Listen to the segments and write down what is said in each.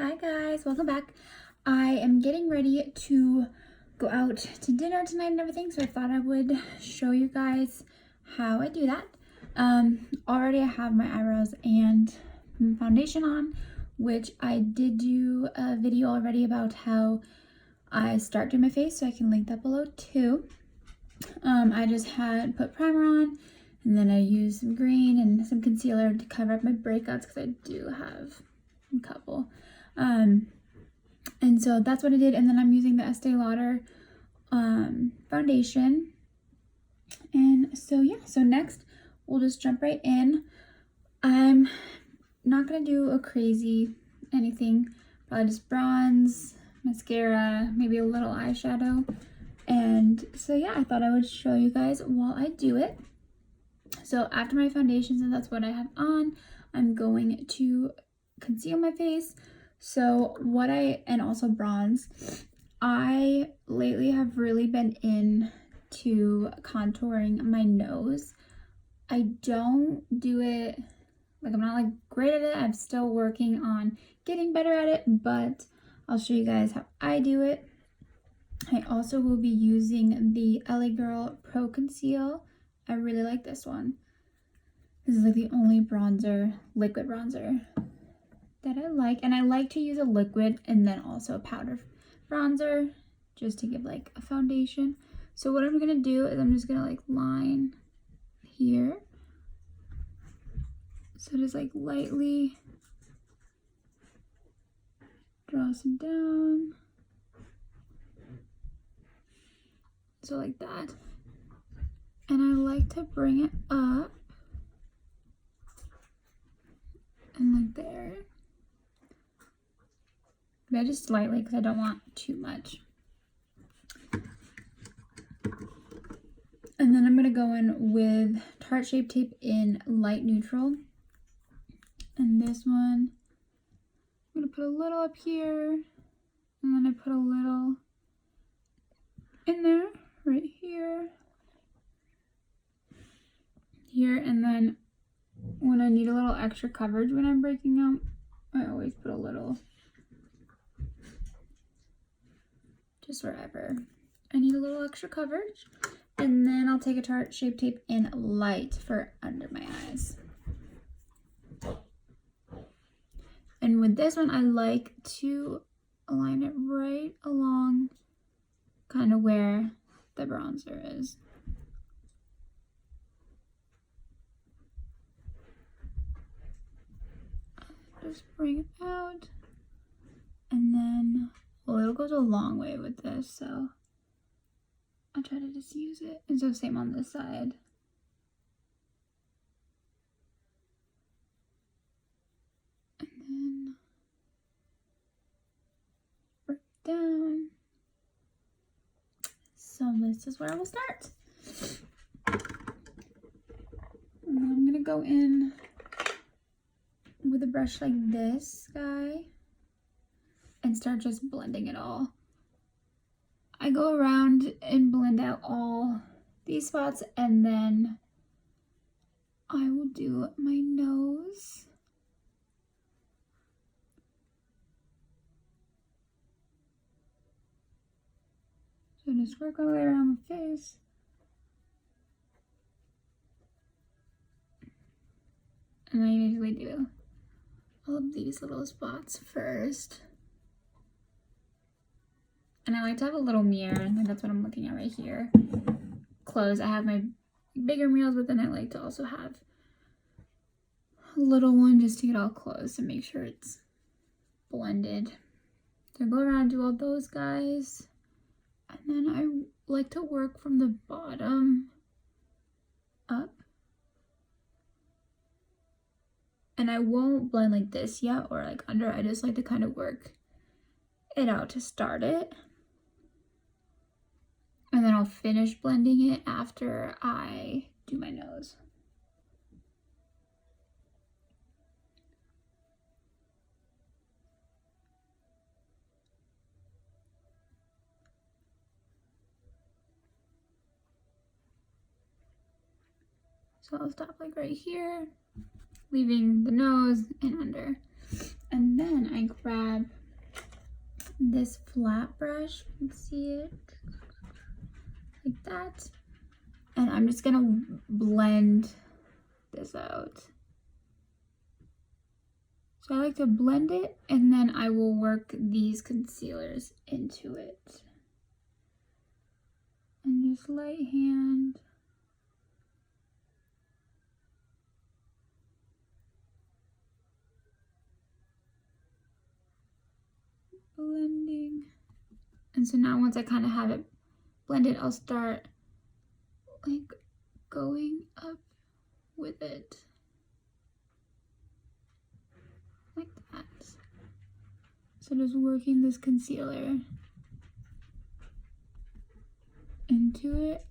Hi guys, welcome back. I am getting ready to go out to dinner tonight and everything, so I thought I would show you guys how I do that. Already I have my eyebrows and foundation on, which I did do a video already about how I start doing my face, so I can link that below too. I just had put primer on, and then I used some green and some concealer to cover up my breakouts because I do have a couple. And so that's what I did, and then I'm using the Estee Lauder foundation. And so yeah, so next we'll just jump right in. I'm not gonna do a crazy anything, probably just bronze, mascara, maybe a little eyeshadow. And so yeah, I thought I would show you guys while I do it. So after my foundations, and that's what I have on, I'm going to conceal my face. So and also bronze. I lately have really been into contouring my nose. I don't do it, like I'm not like great at it. I'm still working on getting better at it, but I'll show you guys how I do it. I also will be using the LA Girl Pro Conceal. I really like this one. This is like the only bronzer, liquid bronzer that I like, and I like to use a liquid and then also a powder bronzer just to give like a foundation. So what I'm gonna do is I'm just gonna like line here, so just like lightly draw some down, so like that, and I like to bring it up and like there. But just slightly because I don't want too much. And then I'm going to go in with Tarte Shape Tape in light neutral. And this one, I'm going to put a little up here. And then I put a little in there, right here. Here, and then when I need a little extra coverage when I'm breaking out, I always put a little. Just wherever I need a little extra coverage. And then I'll take a Tarte Shape Tape in light for under my eyes. And with this one, I like to align it right along kind of where the bronzer is. Just bring it out. And then, well, it goes a long way with this, so I'll try to just use it. And so same on this side. And then break down. So this is where I will start. And then I'm gonna go in with a brush like this guy and start just blending it all. I go around and blend out all these spots, and then I will do my nose. So just work all the way around my face. And I usually do all of these little spots first. And I like to have a little mirror, and that's what I'm looking at right here. Close. I have my bigger mirrors, but then I like to also have a little one just to get all close and make sure it's blended. So I go around and do all those guys. And then I like to work from the bottom up. And I won't blend like this yet or like under. I just like to kind of work it out to start it. And then I'll finish blending it after I do my nose. So I'll stop like right here, leaving the nose and under. And then I grab this flat brush. You can see it like that. And I'm just gonna blend this out. So I like to blend it, and then I will work these concealers into it. And just light hand. Blending. And so now once I kind of have it blended, I'll start like going up with it. Like that. So just working this concealer into it.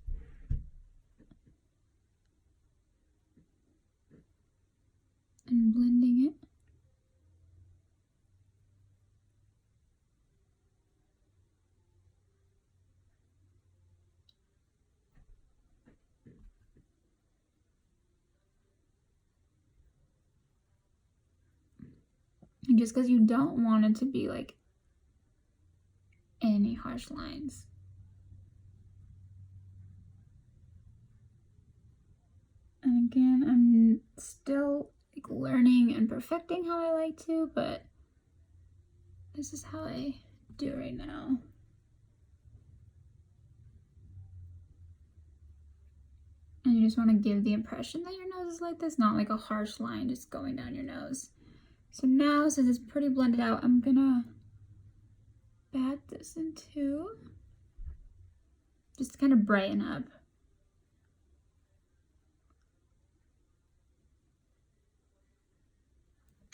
And blending it. And just because you don't want it to be like any harsh lines. And again, I'm still like learning and perfecting how I like to, but this is how I do it right now. And you just want to give the impression that your nose is like this, not like a harsh line just going down your nose. So now, since it's pretty blended out, I'm gonna bat this into, just to kind of brighten up.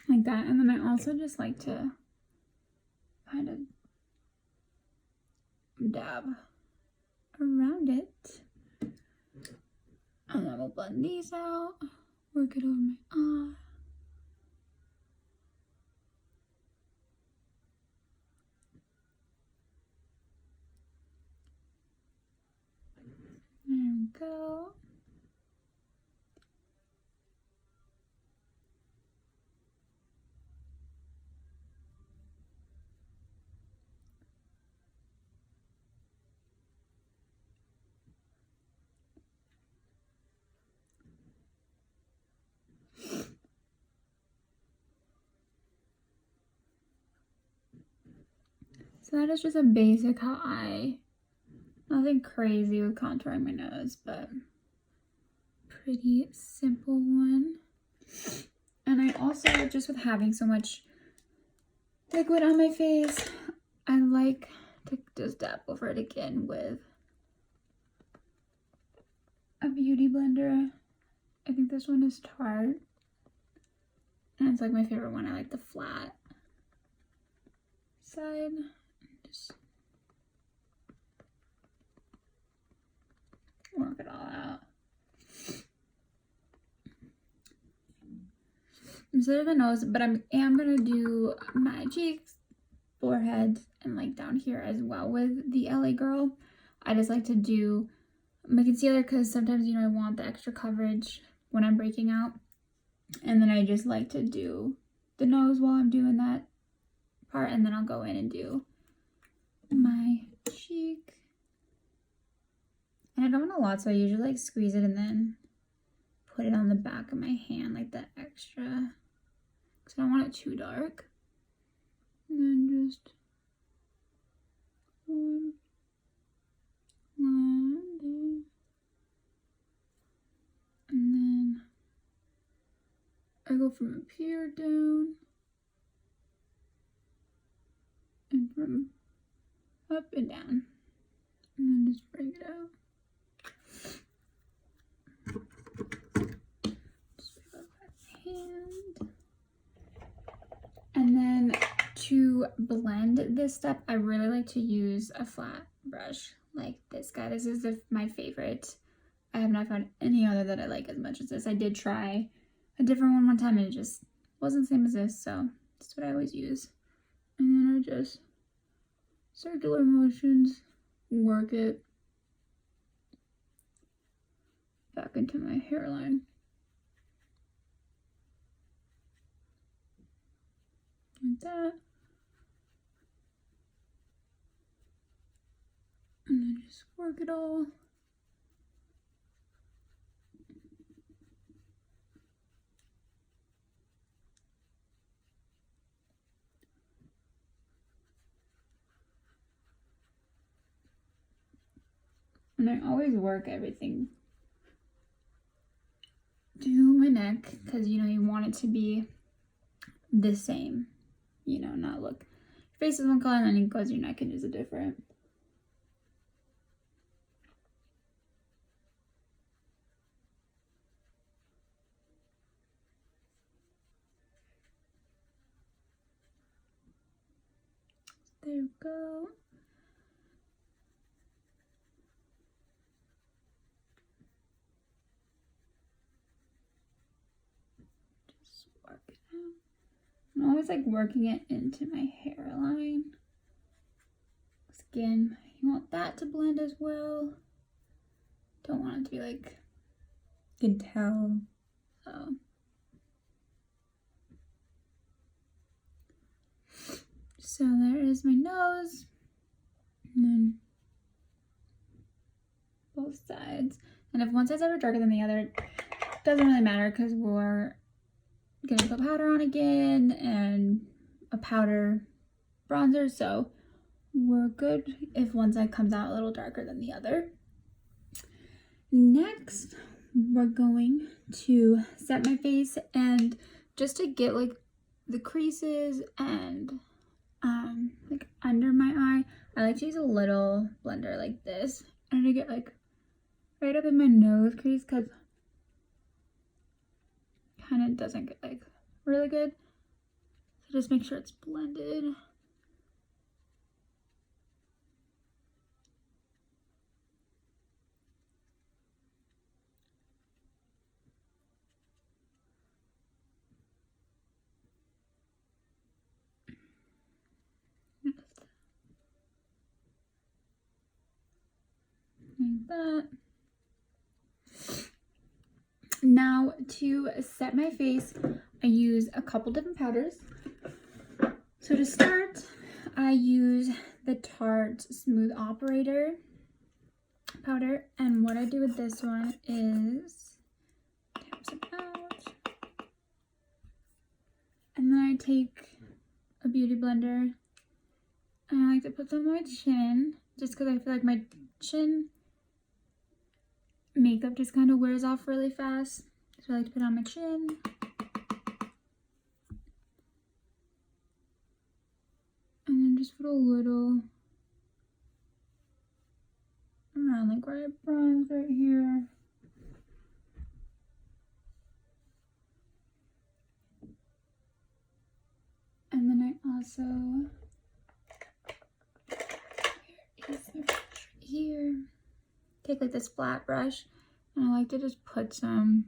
Like that. And then I also just like to kind of dab around it. And then we'll blend these out, work it over my eye. There we go. So that is just a basic how nothing crazy with contouring my nose, but pretty simple one. And I also, just with having so much liquid on my face, I like to just dab over it again with a beauty blender. I think this one is Tarte. And it's like my favorite one. I like the flat side. Just work it all out. Instead of the nose, but I am gonna do my cheeks, forehead, and like down here as well with the LA Girl. I just like to do my concealer because sometimes, you know, I want the extra coverage when I'm breaking out. And then I just like to do the nose while I'm doing that part, and then I'll go in and do my cheek. And I don't want a lot, so I usually like squeeze it and then put it on the back of my hand, like the extra, because I don't want it too dark. And then just blend it. And then I go from up here down and from up and down, and then just bring it out. Just pick up my hand. And then to blend this step, I really like to use a flat brush like this guy. This is my favorite. I have not found any other that I like as much as this. I did try a different one time and it just wasn't the same as this, so that's what I always use. And then I just circular motions, work it back into my hairline. Like that. just work it all. And I always work everything to my neck because, you know, you want it to be the same, you know, not look, your face is one color and then it goes your neck and is a different. There we go. Just work it out. I'm always like working it into my hairline. Skin. You want that to blend as well. Don't want it to be like, you can tell. So there is my nose. And then both sides. And if one side's ever darker than the other, it doesn't really matter because we're gonna put powder on again and a powder bronzer, so we're good if one side comes out a little darker than the other. Next, we're going to set my face, and just to get like the creases and like under my eye, I like to use a little blender like this and to get like right up in my nose crease because kind of doesn't get like really good. So just make sure it's blended. Like that. Now to set my face, I use a couple different powders. So to start, I use the Tarte Smooth Operator powder, and what I do with this one is tap some out, and then I take a beauty blender and I like to put some on my chin just because I feel like my chin makeup just kind of wears off really fast, so I like to put it on my chin. And then just put a little around like where I bronze right here. And then I also, where is my brush? Here. Take like this flat brush, and I like to just put some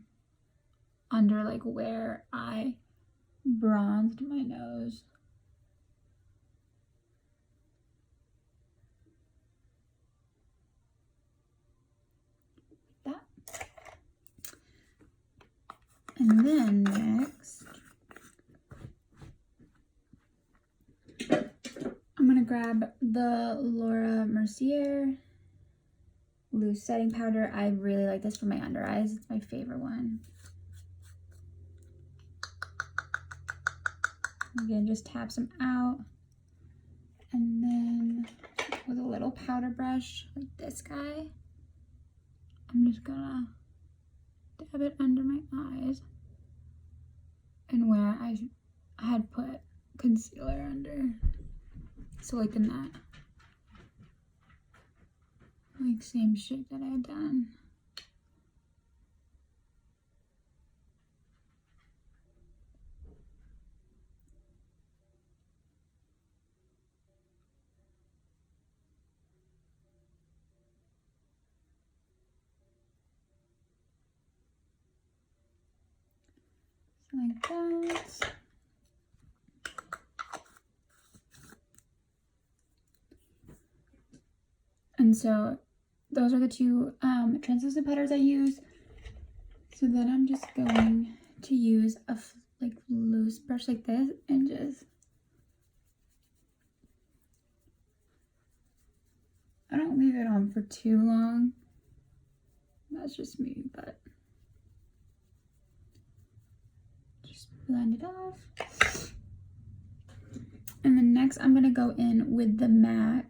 under like where I bronzed my nose. Like that. And then next, I'm gonna grab the Mercier loose setting powder. I really like this for my under eyes. It's my favorite one. Again, just tap some out, and then with a little powder brush like this guy, I'm just gonna dab it under my eyes and where I had put concealer under. So like in that like same shape that I had done. So like that. And so those are the two translucent powders I use. So then I'm just going to use a like loose brush like this and just I don't leave it on for too long. That's just me, but just blend it off. And then next I'm gonna go in with the MAC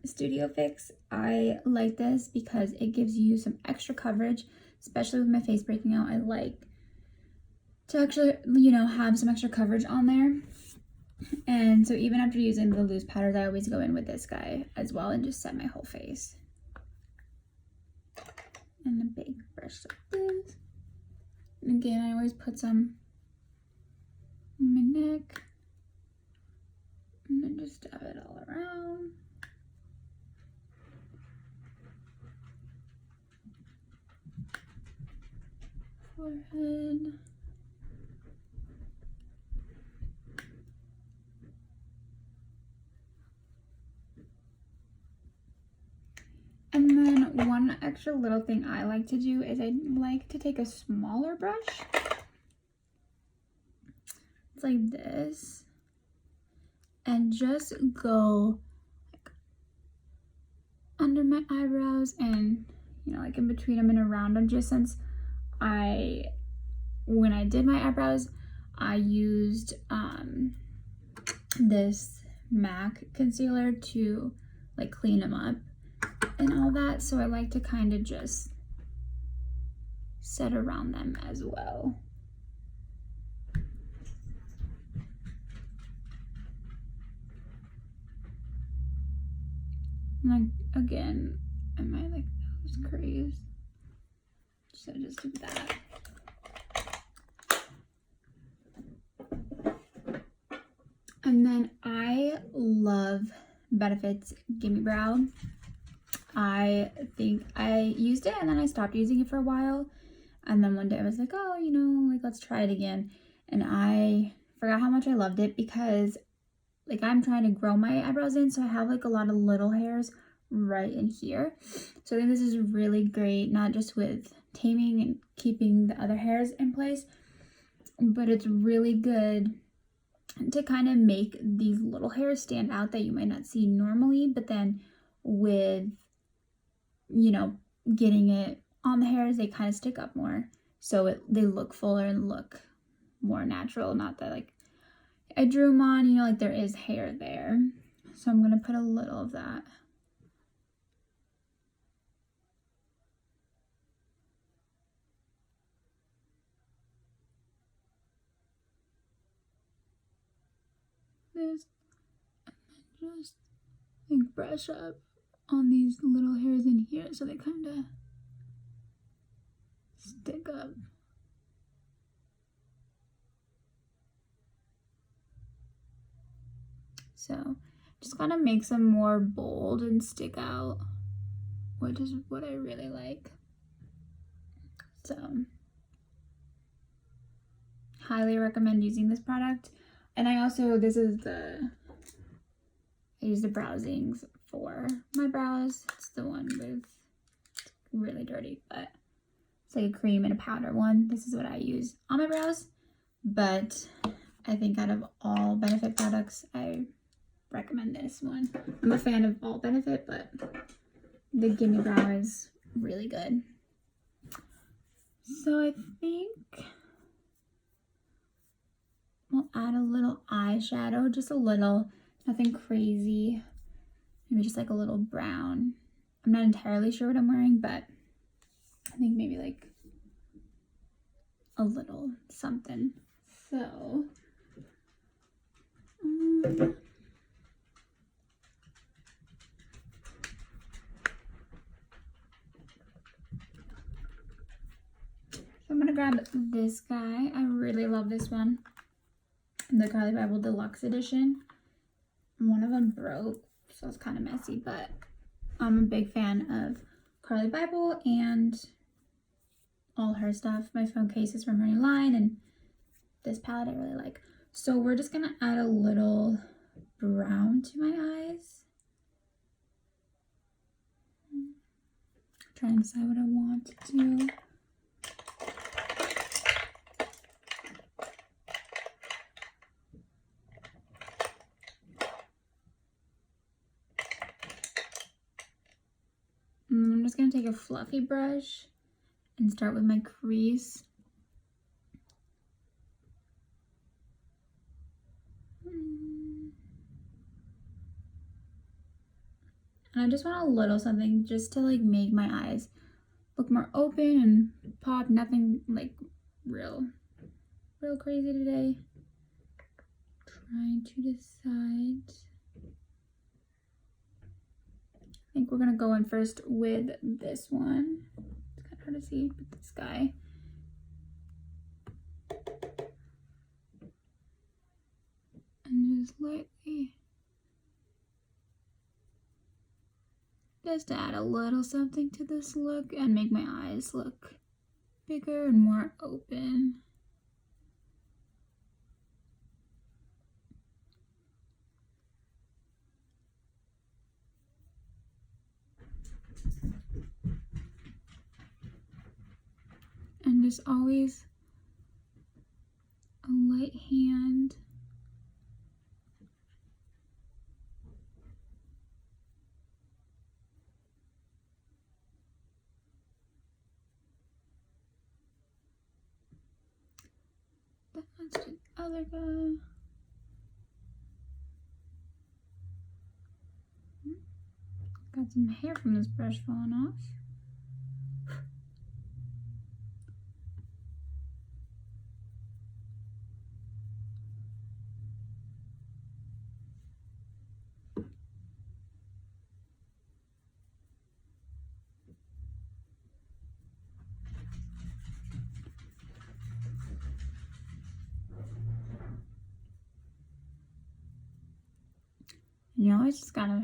Sutdio Fix. I like this because it gives you some extra coverage, especially with my face breaking out. I like to actually, you know, have some extra coverage on there. And so even after using the loose powders, I always go in with this guy as well and just set my whole face. And a big brush like this. And again, I always put some on my neck. And then just dab it all around. Forehead. And then one extra little thing I like to do is I like to take a smaller brush. It's like this. And just go like under my eyebrows and, you know, like in between them and around them, just since when I did my eyebrows, I used this MAC concealer to like clean them up and all that. So I like to kind of just set around them as well. Like, again, am I like nose crazed? So just do that. And then I love Benefit's Gimme Brow. I think I used it and then I stopped using it for a while. And then one day I was like, oh, you know, like let's try it again. And I forgot how much I loved it because like I'm trying to grow my eyebrows in, so I have like a lot of little hairs right in here. So I think this is really great, not just with taming and keeping the other hairs in place, but it's really good to kind of make these little hairs stand out that you might not see normally, but then with, you know, getting it on the hairs, they kind of stick up more. So they look fuller and look more natural, not that like I drew them on, you know, like there is hair there. So I'm going to put a little of that. This, and then just like brush up on these little hairs in here so they kind of stick up. So just kind of makes them more bold and stick out, which is what I really like. So highly recommend using this product. And I also, I use the Browsings for my brows. It's the one with, it's really dirty, but it's like a cream and a powder one. This is what I use on my brows. But I think out of all Benefit products, I recommend this one. I'm a fan of all Benefit, but the Gimme Brow is really good. So I think we'll add a little eyeshadow, just a little, nothing crazy. Maybe just like a little brown. I'm not entirely sure what I'm wearing, but I think maybe like a little something. So, I'm gonna grab this guy. I really love this one. The Carli Bybel Deluxe edition. One of them broke, so it's kind of messy, but I'm a big fan of Carli Bybel and all her stuff. My phone case is from her new line, and this palette I really like. So we're just gonna add a little brown to my eyes. Try and decide what I want to do. just going to take a fluffy brush and start with my crease. And I just want a little something just to like make my eyes look more open and pop. Nothing like real crazy today. Trying to decide. I think we're gonna go in first with this one. It's kind of hard to see, but this guy. And just lightly, just add a little something to this look and make my eyes look bigger and more open. And just always a light hand. Let's do the other guy. Got some hair from this brush falling off. You know, it's just kind of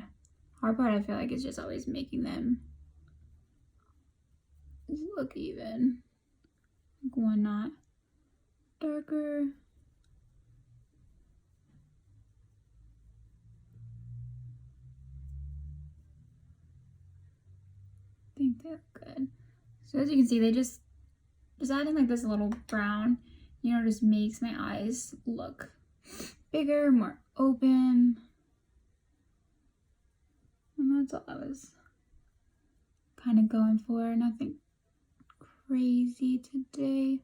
hard part. I feel like it's just always making them look even. Like one not darker. I think they look good. So as you can see, they just adding like this little brown, you know, just makes my eyes look bigger, more open. And that's all I was kind of going for. Nothing crazy today.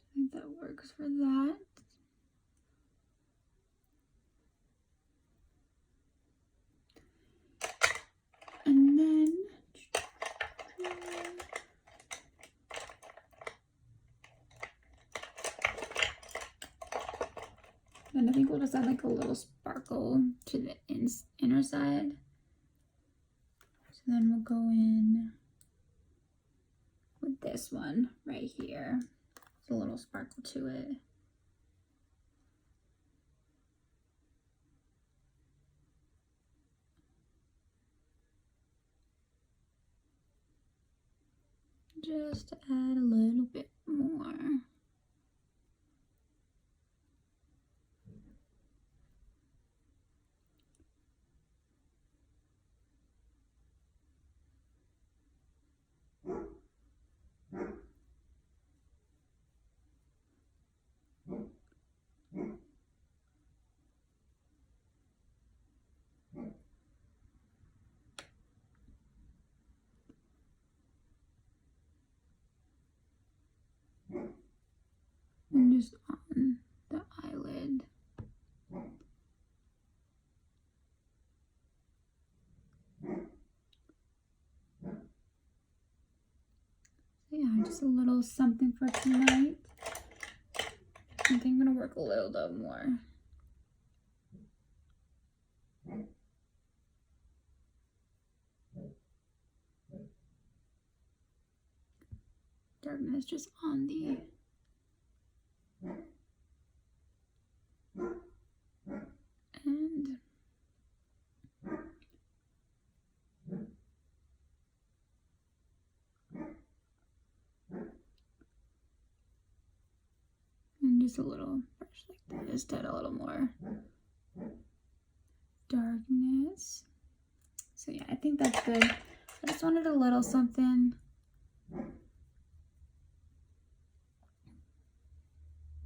I think that works for that. And then I think we'll just add like a little sparkle to the inner side. So then we'll go in with this one right here. There's a little sparkle to it. Just to add a little bit more. And just on the eyelid. So yeah, just a little something for tonight. I think I'm gonna work a little bit more. Darkness just on the and just a little brush like this to add a little more darkness. So yeah, I think that's good. I just wanted a little something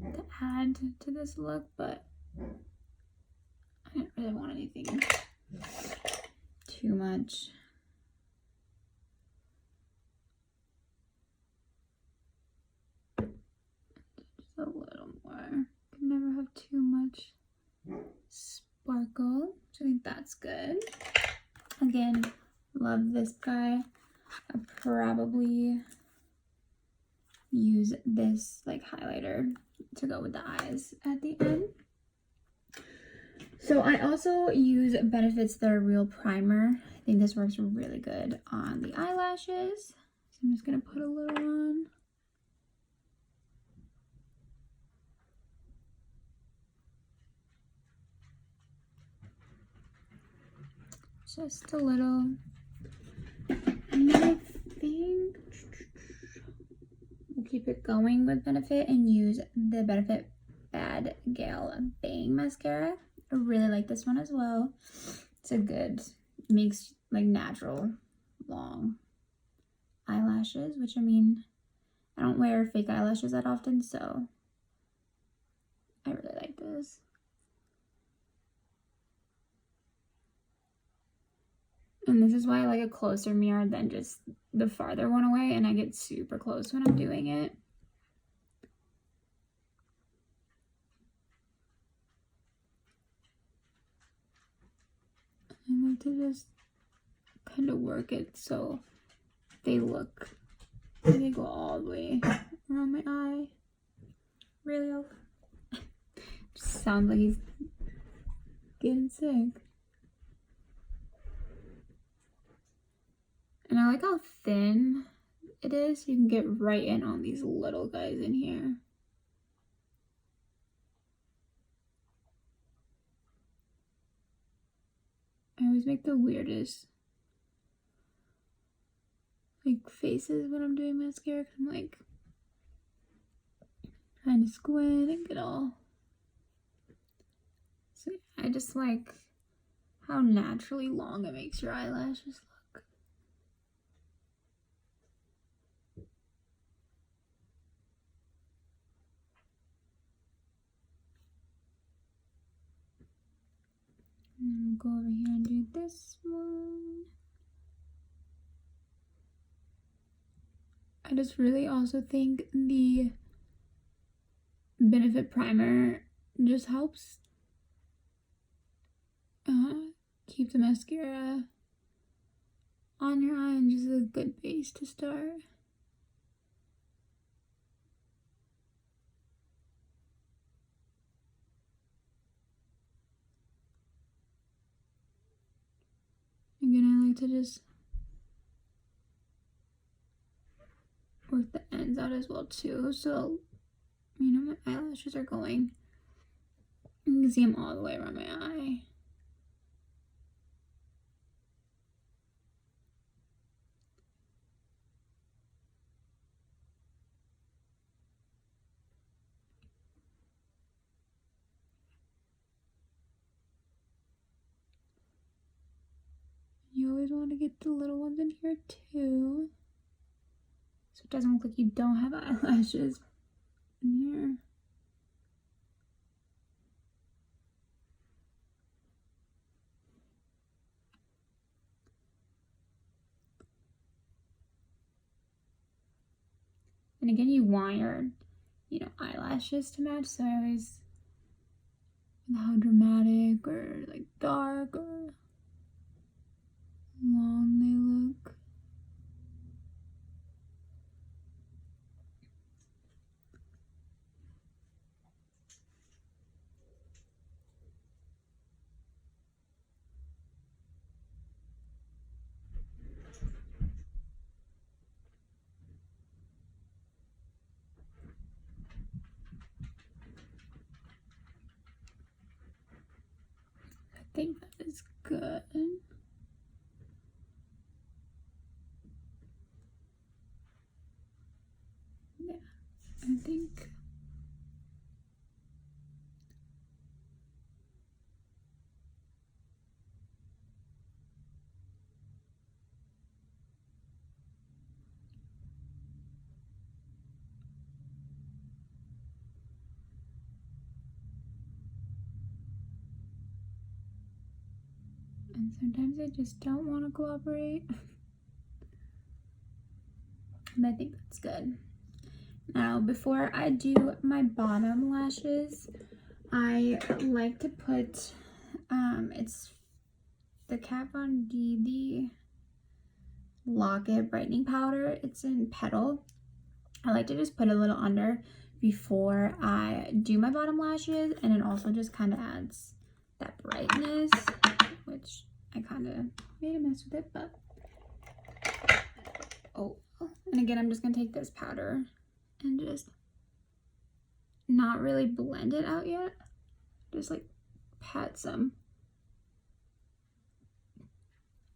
to add to this look, but I didn't really want anything too much. Just a little more. Could never have too much sparkle. So I think that's good. Again, love this guy. I'll probably use this like highlighter to go with the eyes at the end. So I also use Benefit's Their Real Primer. I think this works really good on the eyelashes. So I'm just gonna put a little on. Just a little. And then I think we'll keep it going with Benefit and use the Benefit BADgal Bang Mascara. I really like this one as well. It's a good, makes like natural long eyelashes, which I mean, I don't wear fake eyelashes that often, so I really like this. And this is why I like a closer mirror than just the farther one away, and I get super close when I'm doing it. I like to just kind of work it so they go all the way around my eye. Really? Just sounds like he's getting sick. And I like how thin it is. You can get right in on these little guys in here. I always make the weirdest like faces when I'm doing mascara, 'cause I'm like trying to squint and get all. So I just like how naturally long it makes your eyelashes look. And we'll go over here and do this one. I just really also think the Benefit Primer just helps keep the mascara on your eye and just a good base to start. Again, I like to just work the ends out as well too, so you know my eyelashes are going. You can see them all the way around my eye. You always want to get the little ones in here too, so it doesn't look like you don't have eyelashes in here. And again, you want your, eyelashes to match, so I always, how dramatic or like dark or long they look. I think that is good. Yeah, I think. And sometimes I just don't want to cooperate. But I think that's good. Now, before I do my bottom lashes, I like to put, it's the Kat Von D, the Locket brightening powder. It's in Petal. I like to just put a little under before I do my bottom lashes, and it also just kind of adds that brightness, which I kind of made a mess with it, but oh, and again, I'm just gonna take this powder and just not really blend it out yet, just like pat some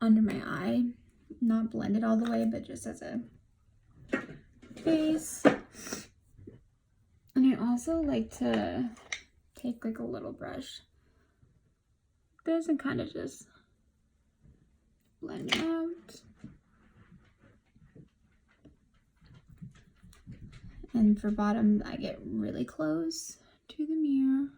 under my eye, not blend it all the way, but just as a base. And I also like to take like a little brush this and kind of just blend it out. And for bottom, I get really close to the mirror.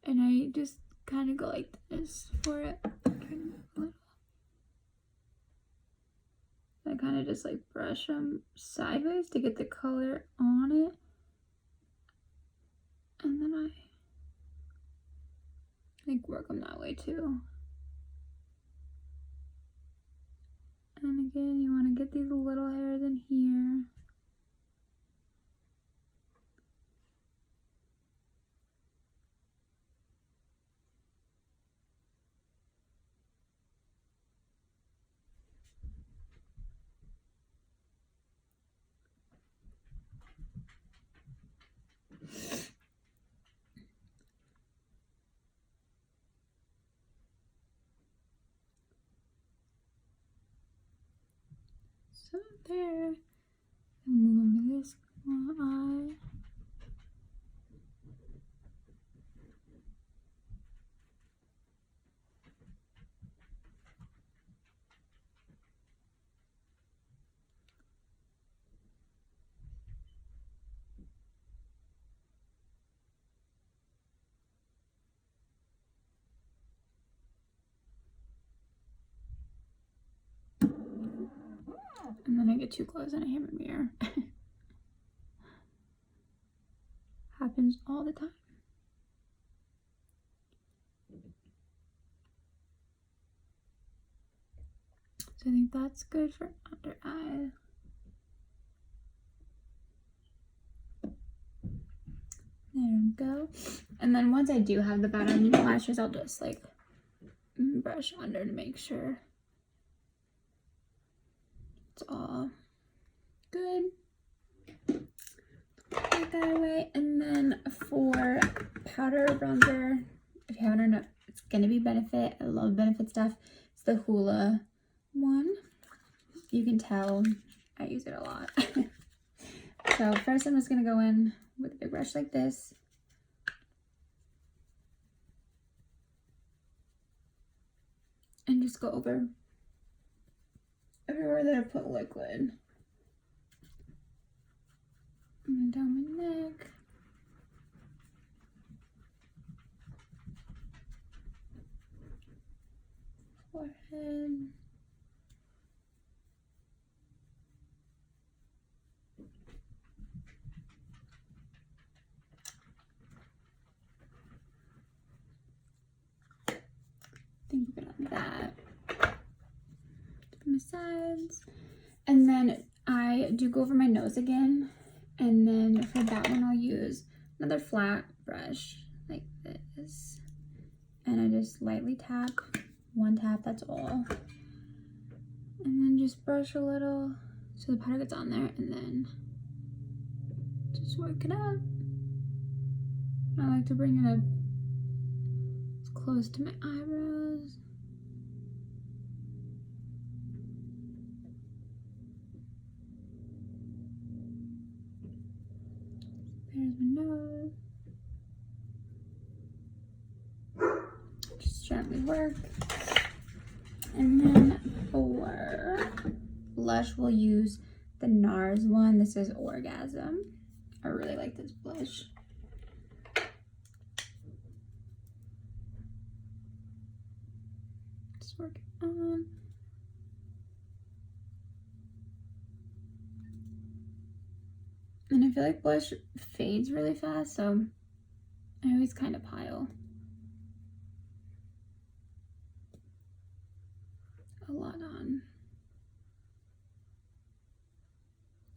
And I just kind of go like this for it. I kind of just like brush them sideways to get the color on it. And then I like work them that way too. And again, you want to get these little hairs in here. So there, and move on to this one eye. And then I get too close and I hit my mirror. Happens all the time. So I think that's good for under eye. There we go. And then once I do have the bottom lashes, I'll just like brush under to make sure it's all good. Take that away. And then for powder bronzer, if you haven't heard, it's gonna be Benefit. I love Benefit stuff. It's the Hoola one. You can tell I use it a lot. So first I'm just gonna go in with a big brush like this. And just go over everywhere that I put liquid. And down my neck. Forehead. I think we're good on that. From the sides. And then I do go over my nose again. And then for that one, I'll use another flat brush like this. And I just lightly tap, one tap, that's all. And then just brush a little so the powder gets on there, and then just work it up. I like to bring it up as close to my eyebrows. There's my nose. Just gently work. And then for blush, we'll use the Nars one. This is Orgasm. I really like this blush. Just work it on. And I feel like blush fades really fast, so I always kind of pile a lot on.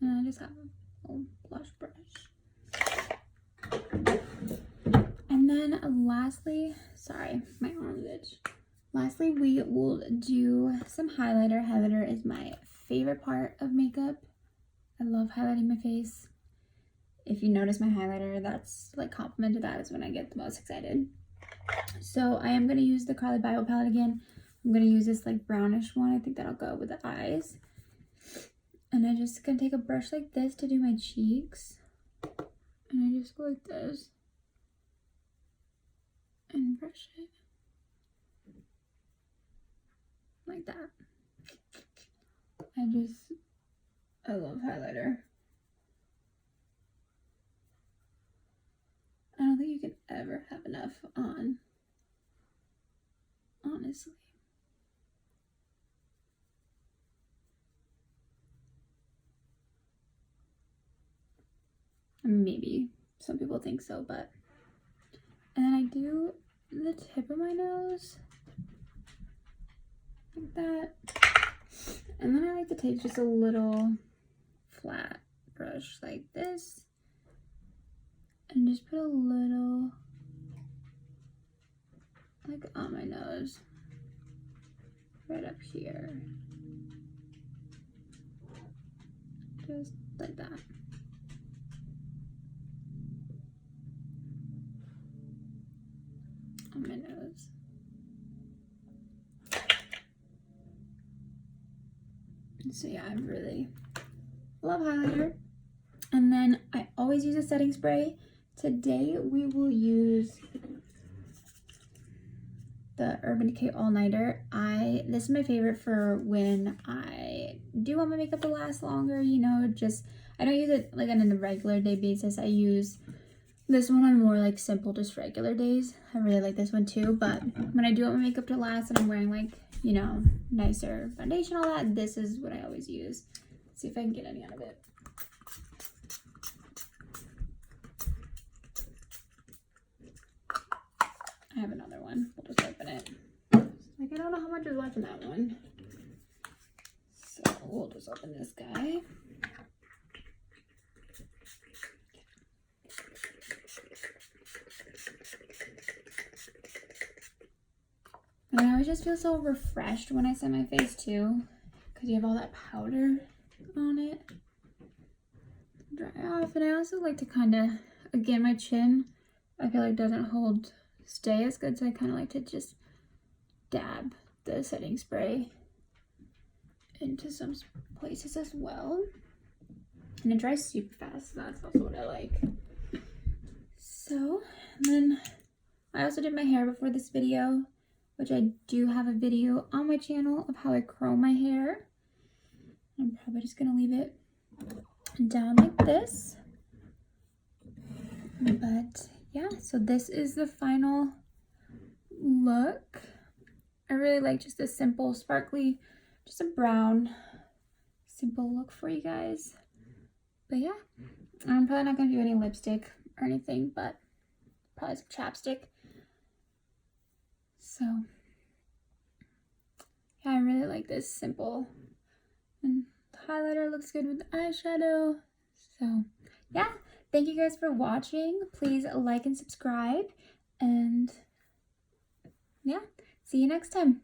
And I just have a little blush brush. And then lastly, sorry, my arm's itch. Lastly, we will do some highlighter. Highlighter is my favorite part of makeup. I love highlighting my face. If you notice my highlighter, that's like compliment to that is when I get the most excited. So I am going to use the Carli Bybel palette again. I'm going to use this like brownish one. I think that'll go with the eyes. And I'm just going to take a brush like this to do my cheeks. And I just go like this. And brush it. Like that. I love highlighter. I don't think you can ever have enough on, honestly. Maybe some people think so, but. And then I do the tip of my nose. Like that. And then I like to take just a little flat brush like this. And just put a little, like on my nose. Right up here. Just like that. On my nose. So yeah, I really love highlighter. And then I always use a setting spray. Today we will use the Urban Decay All Nighter. This is my favorite for when I do want my makeup to last longer, you know, I don't use it like on a regular day basis. I use this one on more like simple, just regular days. I really like this one too, but when I do want my makeup to last and I'm wearing like, you know, nicer foundation, all that, this is what I always use. Let's see if I can get any out of it. I have another one. We'll just open it. Like, I don't know how much is left in that one. So we'll just open this guy. And I always just feel so refreshed when I set my face too, because you have all that powder on it. Dry off. And I also like to kind of, again, my chin, I feel like doesn't stay as good, so I kind of like to just dab the setting spray into some places as well. And it dries super fast, so that's also what I like. So, and then I also did my hair before this video, which I do have a video on my channel of how I curl my hair. I'm probably just gonna leave it down like this. But yeah, so this is the final look. I really like just a simple, sparkly, just a brown, simple look for you guys. But yeah, I'm probably not going to do any lipstick or anything, but probably some chapstick. So yeah, I really like this simple. And the highlighter looks good with the eyeshadow. So yeah, thank you guys for watching. Please like and subscribe. And yeah, see you next time.